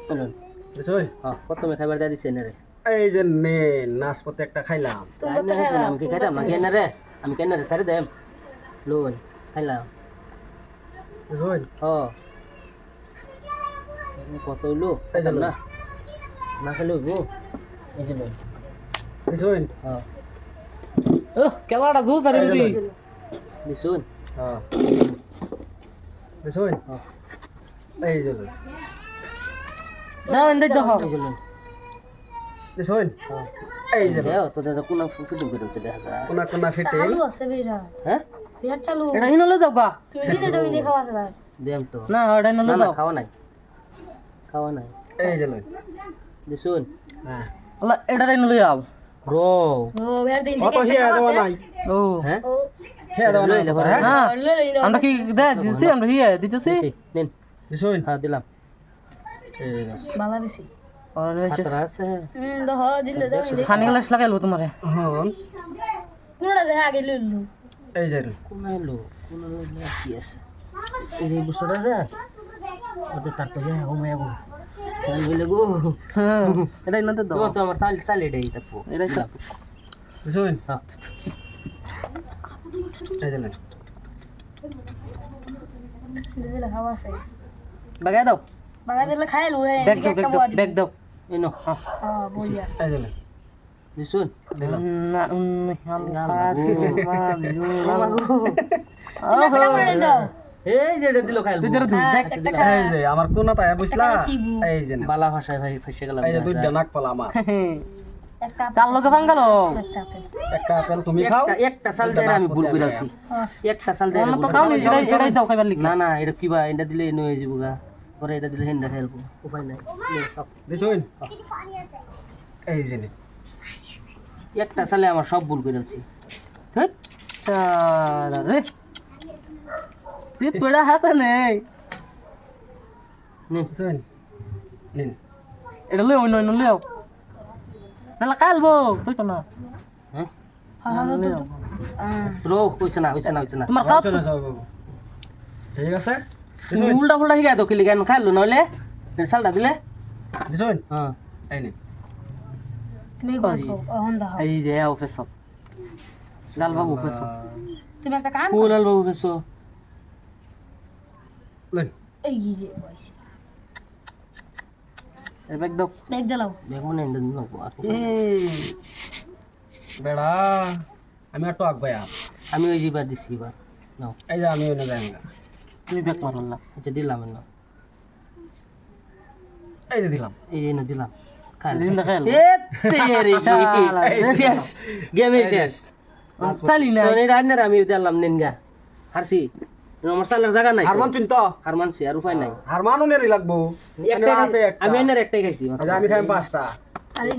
শুনুন বুঝছই হ্যাঁ প্রথমে খাবার দিয়ে দিছে রে এই যে নে নাশপাতি একটা খাইলাম আমি কি খাইতাম নাকি এনে রে আমি কেন রে সারি দেম লুন খাইলাম বুঝছই ও কত হইলো খাইতাম না না খেলে হইব এই যে লুন বুঝছই হ্যাঁ কেলাটা দূর পারি দিছুন হ্যাঁ বুঝছই হ্যাঁ এই যে দাও এনে দাও এই যে লুন বুঝছই হ্যাঁ এই যে যাও তো দাদা কোন ফিটিং করে দিতে দেখা যায় কোনা কোনা ফিটিং চালু আছে বিরা হ্যাঁ বিরাট চালু এটা হিনলে যাও গা তুমি জিনে দাও ইনে খাওয়া খাবা দেম তো না এটা না হিনলে না যাও খাওয়া নাই এই যে লই দিছুন হ্যাঁ আল্লাহ এটা হিনলে যাও ব্রো ও বিরাট দিন অত হিয়া দেওয়া নাই ও হ্যাঁ ও হিয়া দেওয়া নাই হ্যাঁ না লই লই আমরা কি দে দিছি আমরা হিয়া দিতেছি দিছি নিন বুঝছই হ্যাঁ দিলাম এই আছে বালা বেশি আরে হাতরা আছে দহ জিনে দাও ইনে খানি গ্লাস লাগাইলো তোমারে হ্যাঁ কোনটা দেখা আগে লইলু এই যে কোন হলো কি আছে এই যে বুসরা রে ওতে তার তো যায় ও মায়া গো চাল বলে গো এটা হিনলে দাও তো আমার চাল চালে দেই তাপো এটা দিলাম। বুঝছই হ্যাঁ এই যে লই দিলে খাওয়া আছে বাগাই দাও বাগা দিলে খাইলু হে ব্যাগ দাও ব্যাগ দাও এই নো হ্যাঁ বইয়া এই যে লই দিছুন দিলাম না তুমি খাওয়া করে যাও এই যে এটা দিল খাইল এই যে আমার কোনা তাই বুঝলা এই যে না। বালা ভাষায় ভাই ফেসে গেলাম এই যে দুইটা নাক পালা আমার একটা কাল লগে ভাঙ্গালো একটা আপেল একটা আপেল তুমি খাও একটা সাল দেয় আমি ভুল করে আছি হ্যাঁ একটা সাল দেয় আমরা তো খাওনি এটাই দাও খাইবার লিখ না না এটা কিবা এটা দিলে এনে হয়ে যাবো গা পরে এটা দিলে হেন্ডা খেলবো উপায় নাই নে, খাও। দিছই এই যে নে। একটা সালে আমার সব ভুল করে আছি রে তুই পড়া হাতে নেই নে দিছই নিন এটা লই অন্য অন্য লইও নালা কালবো তুই তো না হ্যাঁ হ্যাঁ রো কইছ না কইছ না তোমার খাও চলে যাও বাবু ঠিক আছে তুমি উল্টা ফুল্টা শিখাই দাও কিলি কেন খাইলো নইলে সালটা দিলে দিছই হ্যাঁ এই নে তুমি গল্প অহন দাও এই যে অফিস লাল বাবু অফিস তুমি একটা কাম কুলাল বাবু ফেসো লই এই যে বইছি এই ব্যাগ দাও ব্যাগ দিলাও দেখো না এন্ড দিন আর বেড়া আমি একটু আগে আর আমি ওই জিবার দিছি এবার নাও এই যে আমি ওনে যাই না তুমি ব্যাগ মারলা আচ্ছা দিলাম না এই যে দিলাম এই যে না দিলাম খাইল দিন দেখাল এ তেরি শেষ গেমে শেষ চালি না তো এটা আনরে আমি দিলাম নিনগা হারছি আমার সালের জায়গা নাই হারমান চিন্তা হার মানছি আর উপায় নাই হারমানও নেরি লাগবো একটা আছে একটা আমি আইনার একটাই খাইছি আচ্ছা, আমি খাই পাঁচটা আর এই